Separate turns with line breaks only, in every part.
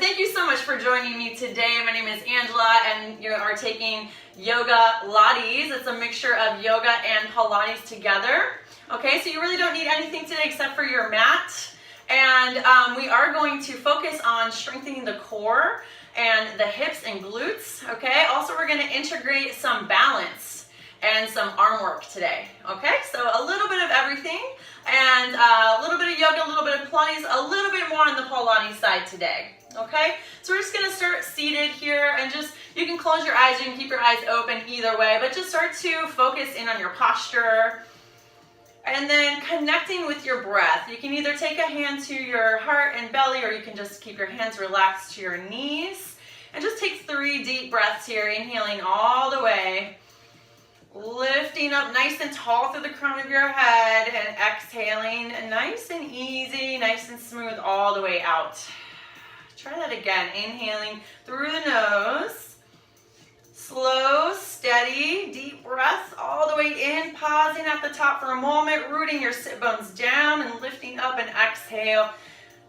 thank you so much for joining me today. My name is Angela and you are taking Yogalates. It's a mixture of yoga and Pilates together. Okay, so you really don't need anything today except for your mat. And we are going to focus on strengthening the core and the hips and glutes. Okay, also we're going to integrate some balance and some arm work today. Okay, so a little bit of everything and a little bit of yoga, a little bit of Pilates, a little bit more on the Pilates side today. Okay, so we're just going to start seated here and just, you can close your eyes, you can keep your eyes open either way, but just start to focus in on your posture and then connecting with your breath. You can either take a hand to your heart and belly, or you can just keep your hands relaxed to your knees and just take 3 deep breaths here, inhaling all the way, lifting up nice and tall through the crown of your head and exhaling nice and easy, nice and smooth all the way out. Try that again, inhaling through the nose, slow, steady, deep breaths all the way in, pausing at the top for a moment, rooting your sit bones down and lifting up and exhale,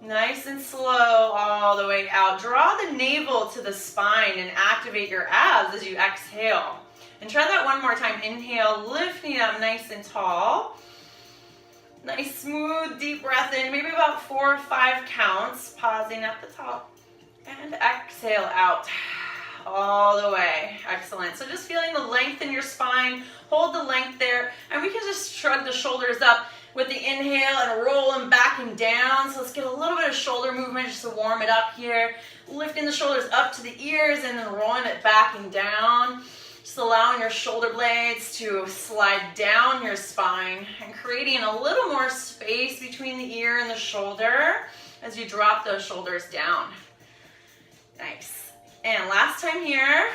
nice and slow all the way out. Draw the navel to the spine and activate your abs as you exhale. And try that one more time, inhale, lifting up nice and tall. Nice, smooth, deep breath in, maybe about 4 or 5 counts, pausing at the top, and exhale out all the way. Excellent. So just feeling the length in your spine, hold the length there, and we can just shrug the shoulders up with the inhale and roll them back and down. So let's get a little bit of shoulder movement just to warm it up here. Lifting the shoulders up to the ears and then rolling it back and down. Just allowing your shoulder blades to slide down your spine and creating a little more space between the ear and the shoulder as you drop those shoulders down. Nice. And last time here,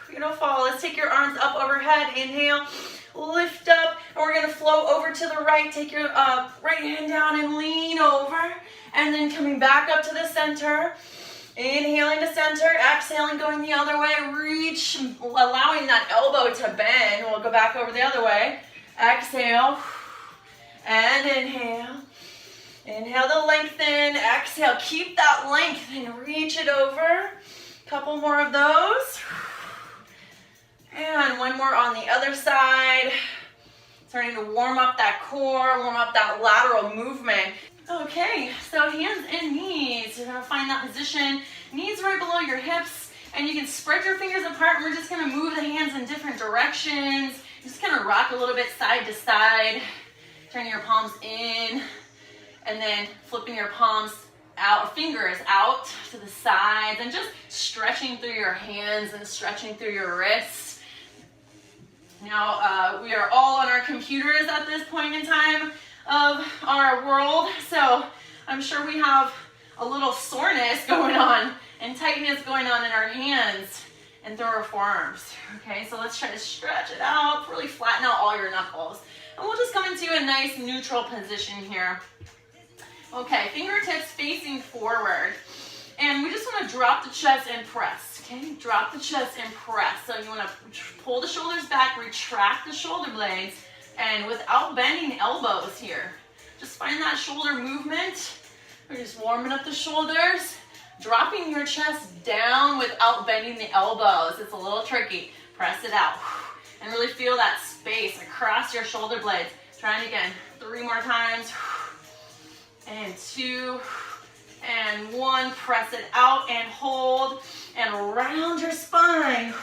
beautiful. Let's take your arms up overhead. Inhale, lift up, and we're going to flow over to the right. Take your right hand down and lean over, and then coming back up to the center. Inhaling to center, exhaling, going the other way, reach, allowing that elbow to bend. We'll go back over the other way. Exhale, and inhale. Inhale to lengthen, exhale, keep that length and reach it over. Couple more of those. And one more on the other side. Starting to warm up that core, warm up that lateral movement. Okay, so hands and knees. You're gonna find that position. Knees right below your hips, and you can spread your fingers apart, and we're just gonna move the hands in different directions. Just kind of rock a little bit side to side. Turning your palms in, and then flipping your palms out, fingers out to the sides, and just stretching through your hands and stretching through your wrists. Now, we are all on our computers at this point in time of our world, so I'm sure we have a little soreness going on and tightness going on in our hands and through our forearms. Okay, so let's try to stretch it out, really flatten out all your knuckles. And we'll just come into a nice neutral position here. Okay, fingertips facing forward. And we just want to drop the chest and press. Okay, drop the chest and press. So you want to pull the shoulders back, retract the shoulder blades, and without bending elbows here. Just find that shoulder movement. We're just warming up the shoulders, dropping your chest down without bending the elbows. It's a little tricky. Press it out. And really feel that space across your shoulder blades. Try it again. 3 more times. And 2. And 1. Press it out and hold. And round your spine.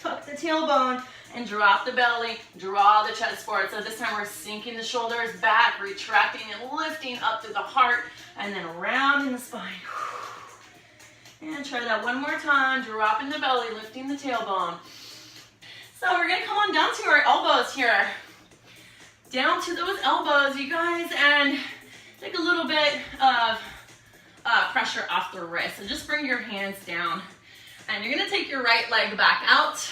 Tuck the tailbone. And drop the belly, draw the chest forward. So this time we're sinking the shoulders back, retracting and lifting up through the heart, and then rounding the spine. And try that one more time, dropping the belly, lifting the tailbone. So we're gonna come on down to our elbows here. Down to those elbows, you guys, and take a little bit of pressure off the wrist. So just bring your hands down. And you're gonna take your right leg back out.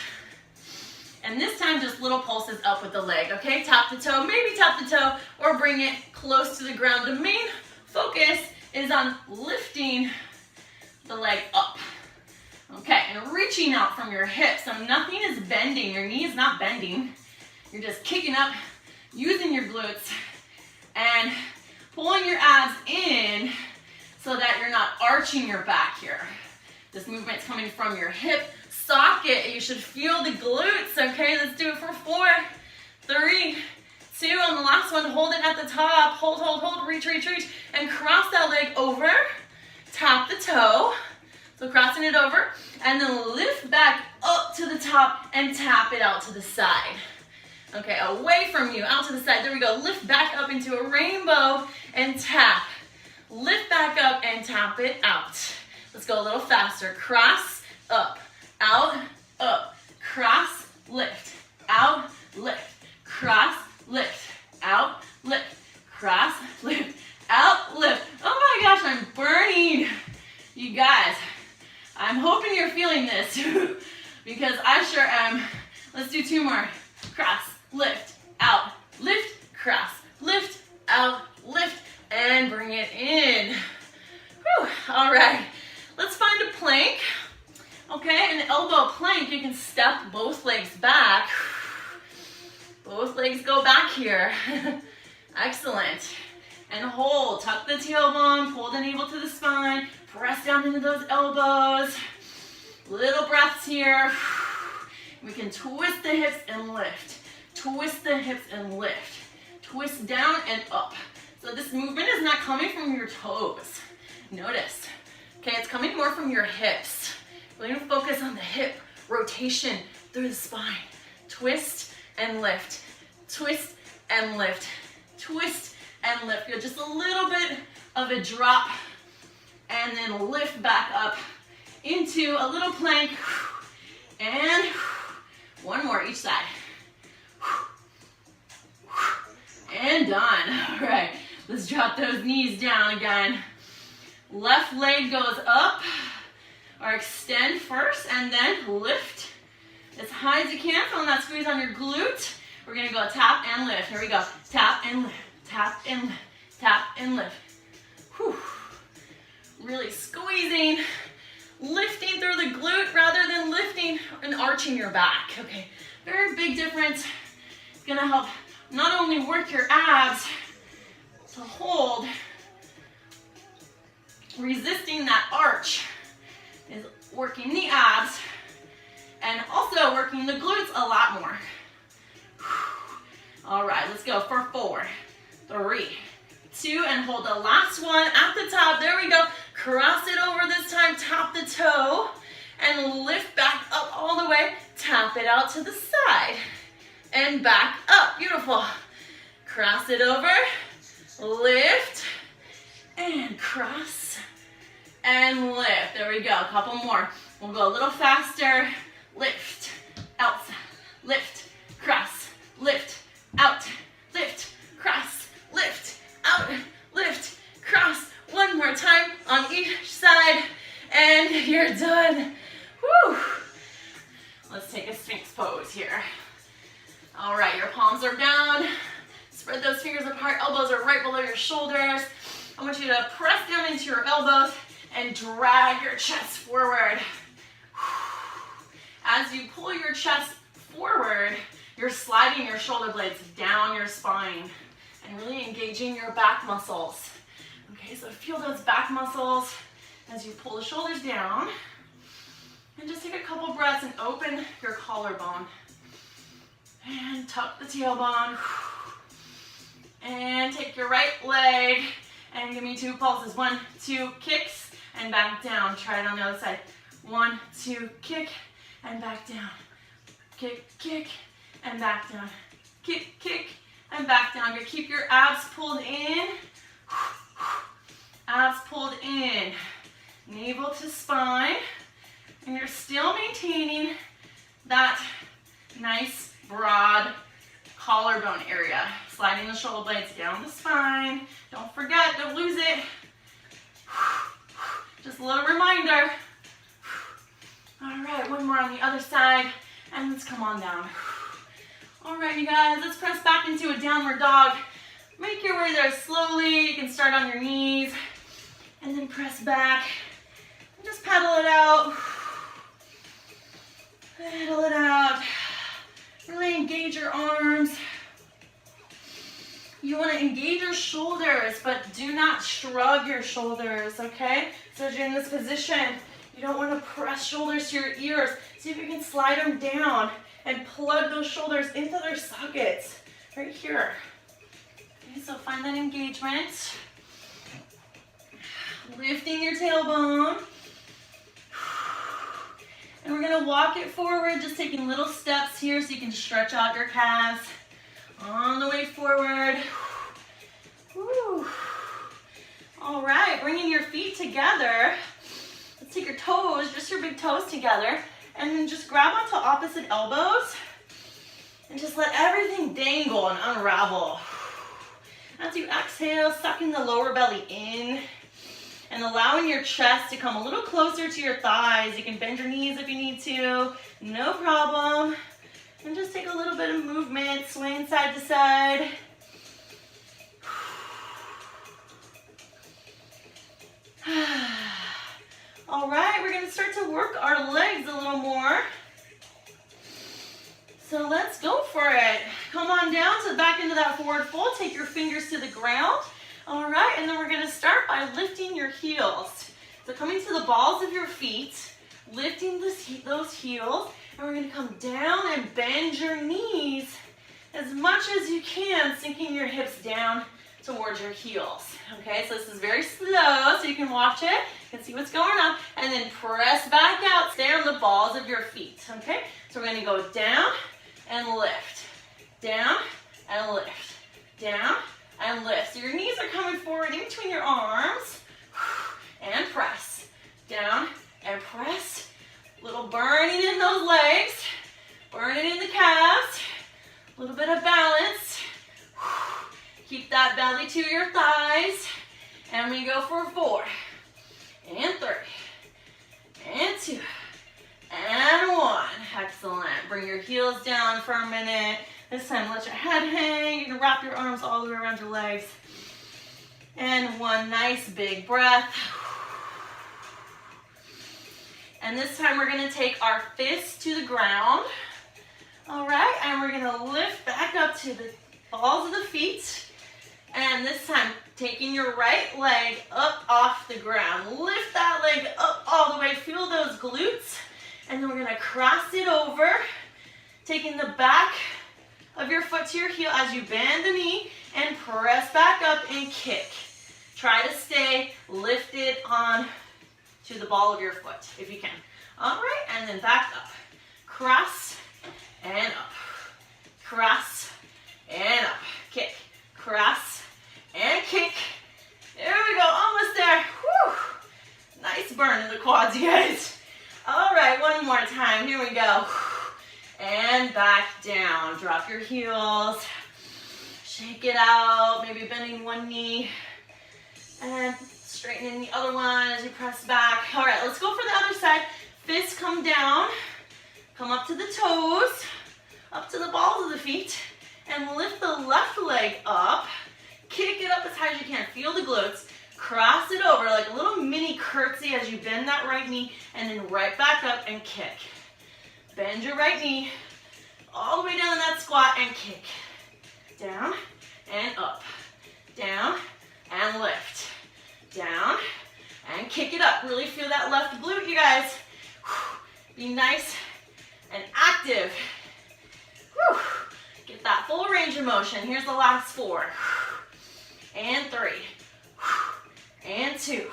And this time, just little pulses up with the leg, okay? Tap the toe, maybe tap the toe, or bring it close to the ground. The main focus is on lifting the leg up, okay? And reaching out from your hips, so nothing is bending. Your knee is not bending. You're just kicking up, using your glutes, and pulling your abs in so that you're not arching your back here. This movement's coming from your hip socket. You should feel the glutes, okay? Let's do it for 4, 3, 2, on the last one, hold it at the top. Hold, hold, hold, reach, reach, reach, and cross that leg over. Tap the toe. So crossing it over, and then lift back up to the top and tap it out to the side. Okay, away from you, out to the side. There we go. Lift back up into a rainbow and tap. Lift back up and tap it out. Let's go a little faster. Cross, up, out, up. Cross, lift, out, lift. Cross, lift, out, lift. Cross, lift, out, lift. Oh my gosh, I'm burning. You guys, I'm hoping you're feeling this because I sure am. Let's do 2 more. Cross, lift, out, lift, cross, lift, out, lift, and bring it in. Whew. All right, let's find a plank. Okay, an elbow plank, you can step both legs back. Both legs go back here. Excellent. And hold, tuck the tailbone, pull the navel to the spine, press down into those elbows. Little breaths here. We can twist the hips and lift. Twist the hips and lift. Twist down and up. So this movement is not coming from your toes. Notice. Okay, it's coming more from your hips. We're going to focus on the hip rotation through the spine. Twist and lift. Twist and lift. Twist and lift. Feel just a little bit of a drop and then lift back up into a little plank. And 1 more each side. And done. All right, let's drop those knees down again. Left leg goes up, or extend first, and then lift as high as you can. Feeling that squeeze on your glute. We're gonna go tap and lift. Here we go. Tap and lift, tap and lift, tap and lift. Whew. Really squeezing, lifting through the glute rather than lifting and arching your back. Okay, very big difference. It's gonna help not only work your abs to hold, resisting that arch is working the abs and also working the glutes a lot more. All right, let's go for 4, 3, 2, and hold the last one at the top. There we go. Cross it over this time, tap the toe, and lift back up all the way. Tap it out to the side and back up. Beautiful. Cross it over, lift, and cross, and lift. There we go. A couple more. We'll go a little faster. Lift, out, lift, cross, lift, out, lift, cross, lift, out, lift, cross. 1 more time on each side, and you're done. Whew. Let's take a Sphinx pose here. All right, your palms are down. Spread those fingers apart. Elbows are right below your shoulders. I want you to press down into your elbows and drag your chest forward. As you pull your chest forward, you're sliding your shoulder blades down your spine and really engaging your back muscles. Okay, so feel those back muscles as you pull the shoulders down. And just take a couple breaths and open your collarbone. And tuck the tailbone. And take your right leg and give me 2 pulses. 1, 2, kicks and back down. Try it on the other side. 1, 2, kick and back down. Kick, kick, and back down. Kick, kick, and back down. You keep your abs pulled in. Abs pulled in. Navel to spine. And you're still maintaining that nice, broad collarbone area. Sliding the shoulder blades down the spine. Don't forget, don't lose it. Just a little reminder. All right, 1 more on the other side, and let's come on down. All right, you guys, let's press back into a downward dog. Make your way there slowly. You can start on your knees, and then press back. And just pedal it out. Pedal it out. Really engage your arms. You want to engage your shoulders, but do not shrug your shoulders, okay? So as you're in this position, you don't want to press shoulders to your ears. See if you can slide them down and plug those shoulders into their sockets right here. Okay, so find that engagement. Lifting your tailbone. And we're gonna walk it forward, just taking little steps here so you can stretch out your calves on the way forward. Woo. All right, bringing your feet together. Let's take your toes, just your big toes together, and then just grab onto opposite elbows and just let everything dangle and unravel. As you exhale, sucking the lower belly in and allowing your chest to come a little closer to your thighs. You can bend your knees if you need to, no problem. And just take a little bit of movement, swaying side to side. All right, we're gonna start to work our legs a little more. So let's go for it. Come on down, so back into that forward fold. Take your fingers to the ground. All right, and then we're gonna start by lifting your heels. So coming to the balls of your feet, lifting those heels, and we're gonna come down and bend your knees as much as you can, sinking your hips down towards your heels. Okay, so this is very slow, so you can watch it and see what's going on, and then press back out. Stay on the balls of your feet, okay? So we're gonna go down and lift, down and lift, down and lift. So your knees are coming forward in between your arms, and press, down and press. Little burning in those legs, burning in the calves, a little bit of balance. Keep that belly to your thighs, and we go for 4, and 3, and 2, and 1. Excellent. Bring your heels down for a minute. This time let your head hang. You can wrap your arms all the way around your legs. And one nice big breath. And this time we're gonna take our fists to the ground. All right, and we're gonna lift back up to the balls of the feet. And this time, taking your right leg up off the ground. Lift that leg up all the way, feel those glutes. And then we're gonna cross it over, taking the back of your foot to your heel as you bend the knee and press back up and kick. Try to stay lifted on to the ball of your foot if you can. All right, and then back up. Cross and up. Cross and up. Kick. Cross and kick. There we go, almost there. Whew. Nice burn in the quads, you guys. All right, one more time. Here we go. And back down. Drop your heels. Shake it out. Maybe bending one knee. And straightening the other one as you press back. All right, let's go for the other side. Fists come down. Come up to the toes. Up to the balls of the feet. And lift the left leg up. Kick it up as high as you can. Feel the glutes. Cross it over like a little mini curtsy as you bend that right knee, and then right back up and kick. Bend your right knee all the way down in that squat and kick. Down and up. Down and lift. Down and kick it up. Really feel that left glute, you guys. Be nice and active. Whew. Get that full range of motion. Here's the last 4. And 3. And 2.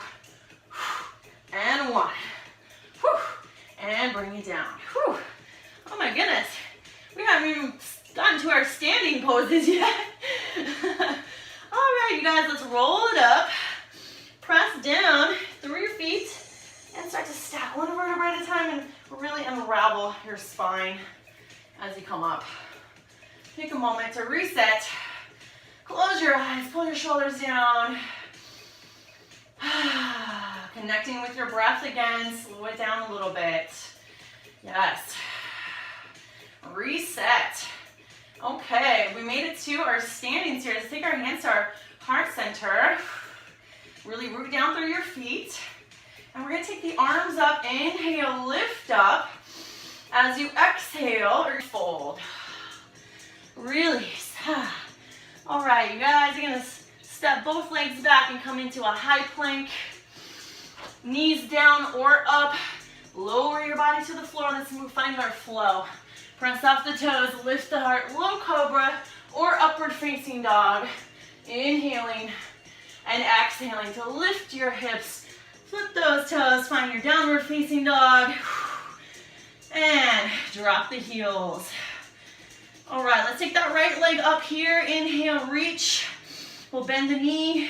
And 1. And bring it down. Whew. Oh my goodness. We haven't even gotten to our standing poses yet. All right, you guys, let's roll it up. Press down through your feet and start to stack one vertebra at a time and really unravel your spine as you come up. Take a moment to reset. Close your eyes, pull your shoulders down. Connecting with your breath again, slow it down a little bit. Yes. Reset. Okay, we made it to our standings here. Let's take our hands to our heart center. Really root down through your feet. And we're gonna take the arms up, inhale, lift up. As you exhale, or fold. Release. All right, you guys, you're gonna step both legs back and come into a high plank. Knees down or up. Lower your body to the floor. Let's find our flow. Press off the toes, lift the heart, low cobra or upward facing dog. Inhaling and exhaling to lift your hips. Flip those toes, find your downward facing dog. And drop the heels. All right, let's take that right leg up here. Inhale, reach. We'll bend the knee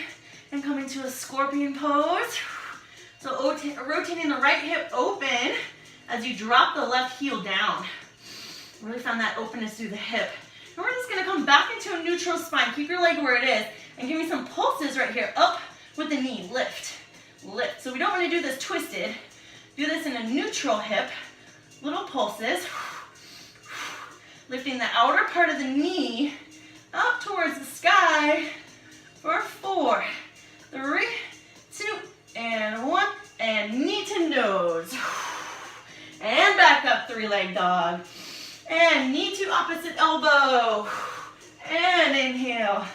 and come into a scorpion pose. So rotating the right hip open as you drop the left heel down. Really found that openness through the hip. And we're just gonna come back into a neutral spine. Keep your leg where it is and give me some pulses right here. Up with the knee, lift, lift. So we don't wanna do this twisted. Do this in a neutral hip. Little pulses. Lifting the outer part of the knee up towards the sky for 4, 3, 2, and 1. And knee to nose. And back up, 3-leg dog. And knee to opposite elbow. And inhale.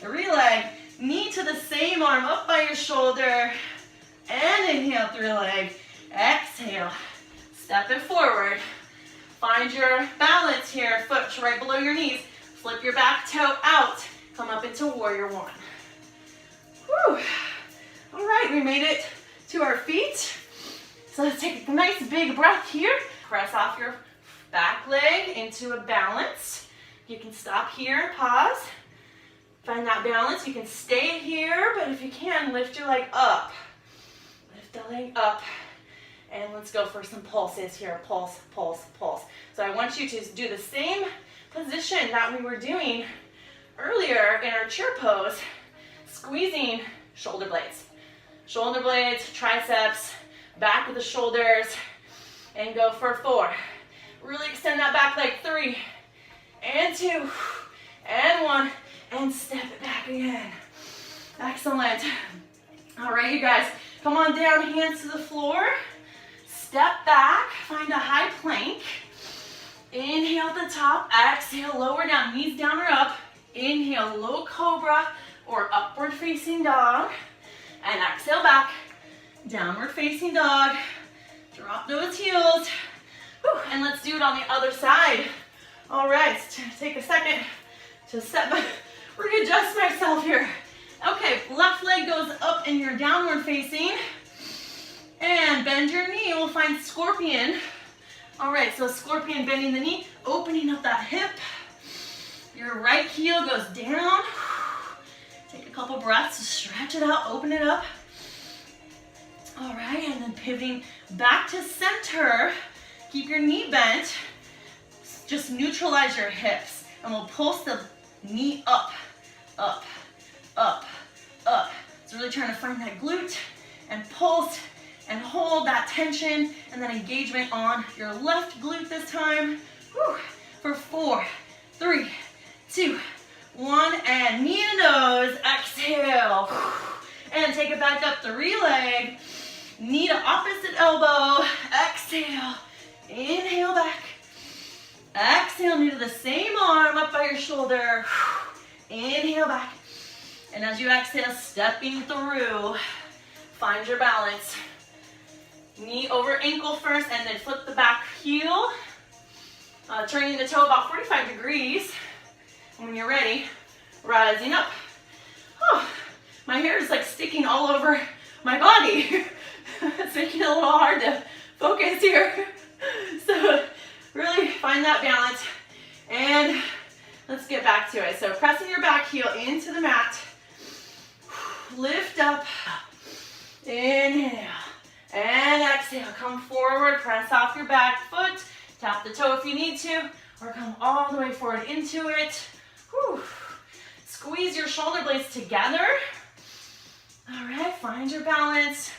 3-leg. Knee to the same arm up by your shoulder. And inhale, 3-leg. Exhale. Step it forward. Find your balance here. Foot right below your knees. Flip your back toe out. Come up into warrior 1. Whew. All right, we made it to our feet. So let's take a nice big breath here. Press off your back leg into a balance. You can stop here, pause. Find that balance. You can stay here, but if you can, lift your leg up. Lift the leg up. And let's go for some pulses here. Pulse, pulse, pulse. So I want you to do the same position that we were doing earlier in our chair pose, squeezing shoulder blades. Shoulder blades, triceps, back of the shoulders, and go for 4. Really extend that back leg. 3, and 2, and 1, and step it back again. Excellent. All right, you guys, come on down, hands to the floor. Step back, find a high plank. Inhale at the top, exhale, lower down, knees down or up. Inhale, low cobra or upward facing dog. And exhale back, downward facing dog. Drop those heels. Whew. And let's do it on the other side. All right, take a second to readjust myself here. Okay, left leg goes up and you're downward facing. And bend your knee, we'll find scorpion. All right, so scorpion, bending the knee, opening up that hip. Your right heel goes down. Take a couple breaths to stretch it out, open it up. All right, and then pivoting back to center. Keep your knee bent. Just neutralize your hips. And we'll pulse the knee up, up, up, up. So really trying to find that glute and pulse and hold that tension and that engagement on your left glute this time. Whew. For 4, 3, 2, 1, and knee to nose, exhale. And take it back up, 3-leg, knee to opposite elbow, exhale. Inhale back, exhale, knee to the same arm up by your shoulder. Inhale back, and as you exhale, stepping through, find your balance. Knee over ankle first, and then flip the back heel. Turning the toe about 45 degrees. And when you're ready, rising up. Oh, my hair is like sticking all over my body. It's making it a little hard to focus here. So really find that balance. And let's get back to it. So pressing your back heel into the mat. Lift up. Inhale. And exhale, come forward, press off your back foot, tap the toe if you need to, or come all the way forward into it. Whew. Squeeze your shoulder blades together. All right, find your balance.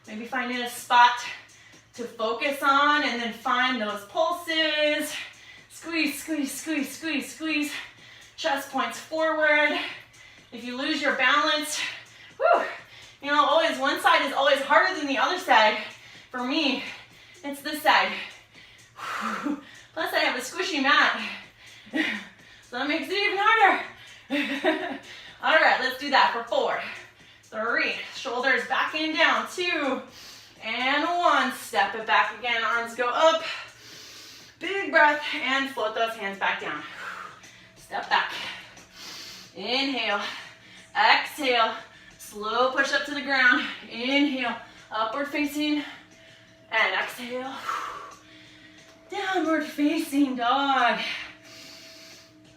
Maybe finding a spot to focus on and then find those pulses. Squeeze, squeeze, squeeze, squeeze, squeeze. Chest points forward. If you lose your balance, whew, you know, always one side is always harder than the other side. For me, it's this side. Plus I have a squishy mat. So that makes it even harder. All right, let's do that for 4, 3, shoulders back and down, 2, and 1. Step it back again, arms go up. Big breath, and float those hands back down. Step back. Inhale, exhale, slow push up to the ground. Inhale, upward facing, and exhale. Downward facing dog.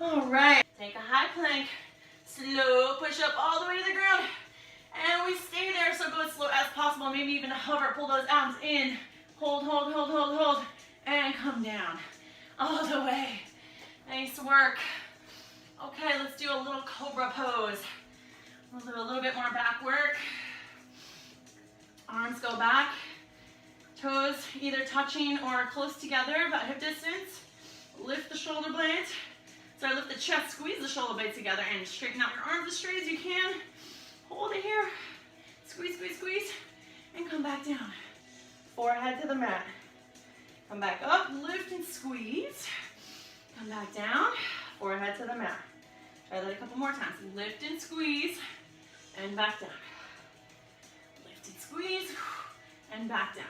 All right, take a high plank. Slow push up all the way to the ground. And we stay there, so go as slow as possible. Maybe even hover, pull those arms in. Hold, hold, hold, hold, hold. And come down. All the way. Nice work. Okay, let's do a little cobra pose. We'll do a little bit more back work. Arms go back. Toes either touching or close together, about hip distance. Lift the shoulder blades. So lift the chest, squeeze the shoulder blades together, and straighten out your arms as straight as you can. Hold it here. Squeeze, squeeze, squeeze. And come back down. Forehead to the mat. Come back up, lift and squeeze. Come back down, forehead to the mat. Try that a couple more times. Lift and squeeze, and back down. Lift and squeeze, and back down.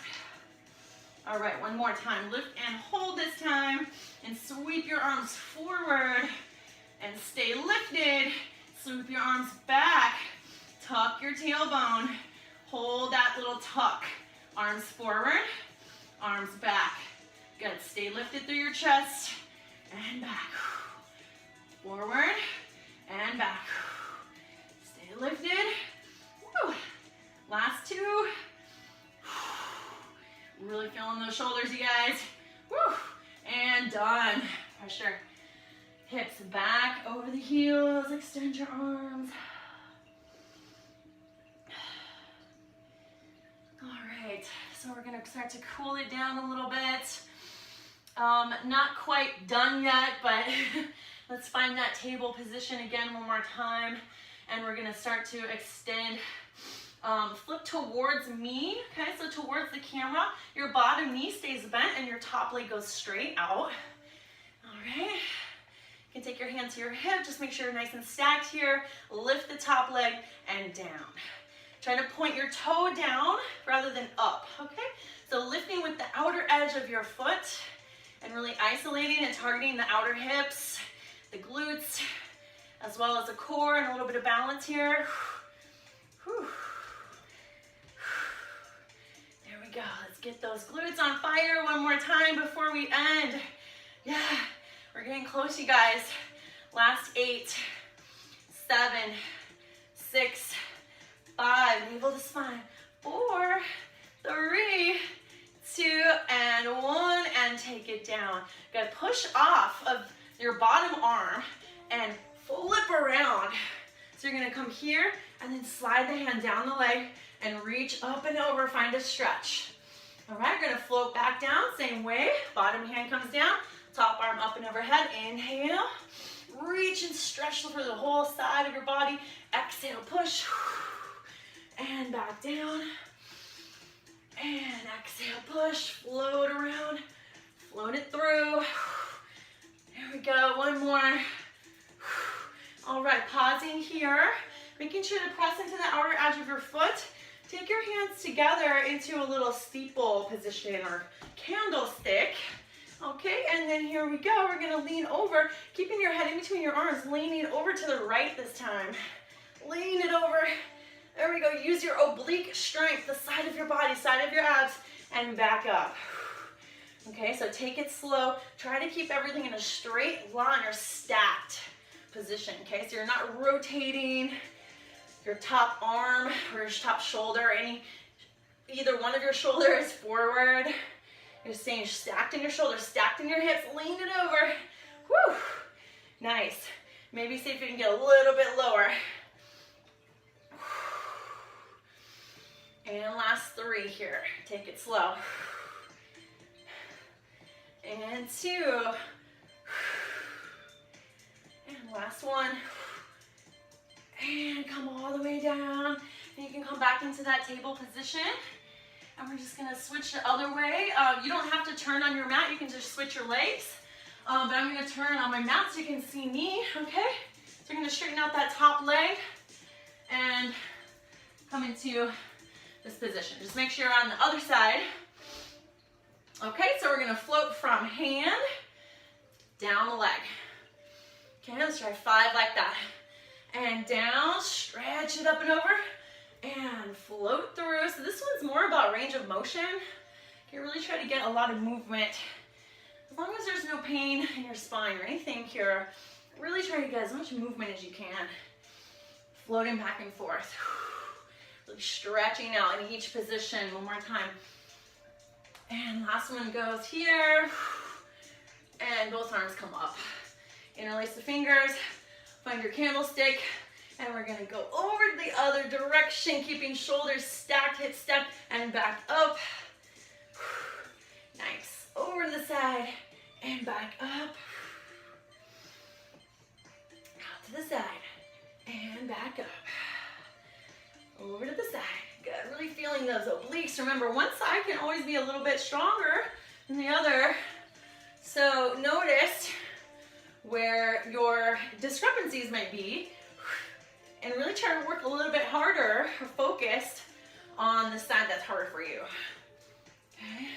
All right, one more time. Lift and hold this time, and sweep your arms forward, and stay lifted. Sweep your arms back. Tuck your tailbone. Hold that little tuck. Arms forward, arms back. Good, stay lifted through your chest, and back. Forward, and back. Stay lifted. Woo. Last 2. Really feeling those shoulders, you guys. Woo. And done. Pressure. Hips back over the heels. Extend your arms. All right, so we're gonna start to cool it down a little bit. Not quite done yet, but let's find that table position again one more time. And we're gonna start to extend, flip towards me, okay? So towards the camera, your bottom knee stays bent and your top leg goes straight out. All right, you can take your hand to your hip, just make sure you're nice and stacked here. Lift the top leg and down. Try to point your toe down rather than up, okay? So lifting with the outer edge of your foot and really isolating and targeting the outer hips, the glutes, as well as the core, and a little bit of balance here. Whew. There we go. Let's get those glutes on fire one more time before we end. Yeah, we're getting close, you guys. Last 8, 7, 6, 5, navel to spine, 4, 3, 2, and 1, and take it down. Good, push off of your bottom arm and flip around. So you're gonna come here and then slide the hand down the leg and reach up and over, find a stretch. All right, we're gonna float back down, same way. Bottom hand comes down, top arm up and overhead. Inhale, reach and stretch for the whole side of your body. Exhale, push. And back down, and exhale, push, float around, float it through. There we go, one more. All right, pausing here, making sure to press into the outer edge of your foot. Take your hands together into a little steeple position or candlestick. Okay, and then here we go, we're gonna lean over, keeping your head in between your arms, leaning over to the right this time. Lean it over. There we go, use your oblique strength, the side of your body, side of your abs, and back up. Okay, so take it slow. Try to keep everything in a straight line or stacked position, okay? So you're not rotating your top arm or your top shoulder, either one of your shoulders forward. You're staying stacked in your shoulders, stacked in your hips, lean it over. Whew, nice. Maybe see if you can get a little bit lower. And last 3 here. Take it slow. And 2. And last 1. And come all the way down. And you can come back into that table position. And we're just gonna switch the other way. You don't have to turn on your mat. You can just switch your legs. But I'm gonna turn on my mat so you can see me, okay? So So you're gonna straighten out that top leg and come into this position. Just make sure you're on the other side. Okay, so we're gonna float from hand down the leg. Okay, let's try 5 like that. And down, stretch it up and over, and float through. So this one's more about range of motion. You really try to get a lot of movement. As long as there's no pain in your spine or anything here, really try to get as much movement as you can. Floating back and forth. Really stretching out in each position. One more time. And last one goes here. And both arms come up. Interlace the fingers. Find your candlestick. And we're gonna go over the other direction, keeping shoulders stacked, hips stacked, and back up. Nice. Over to the side and back up. Out to the side and back up. Over to the side. Good. Really feeling those obliques. Remember, one side can always be a little bit stronger than the other. So notice where your discrepancies might be and really try to work a little bit harder or focused on the side that's harder for you. Okay.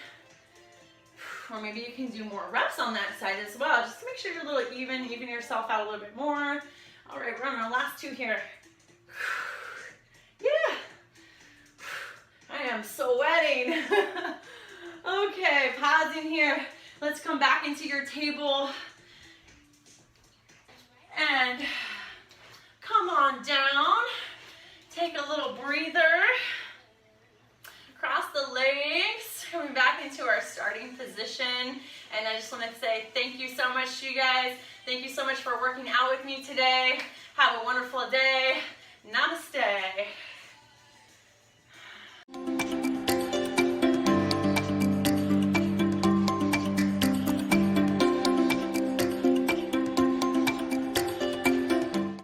Or maybe you can do more reps on that side as well, just to make sure you're a little even yourself out a little bit more. All right, we're on our last 2 here. Yeah. I am sweating. Okay, pausing here. Let's come back into your table. And come on down. Take a little breather. Cross the legs. Coming back into our starting position. And I just want to say thank you so much to you guys. Thank you so much for working out with me today. Have a wonderful day. Namaste.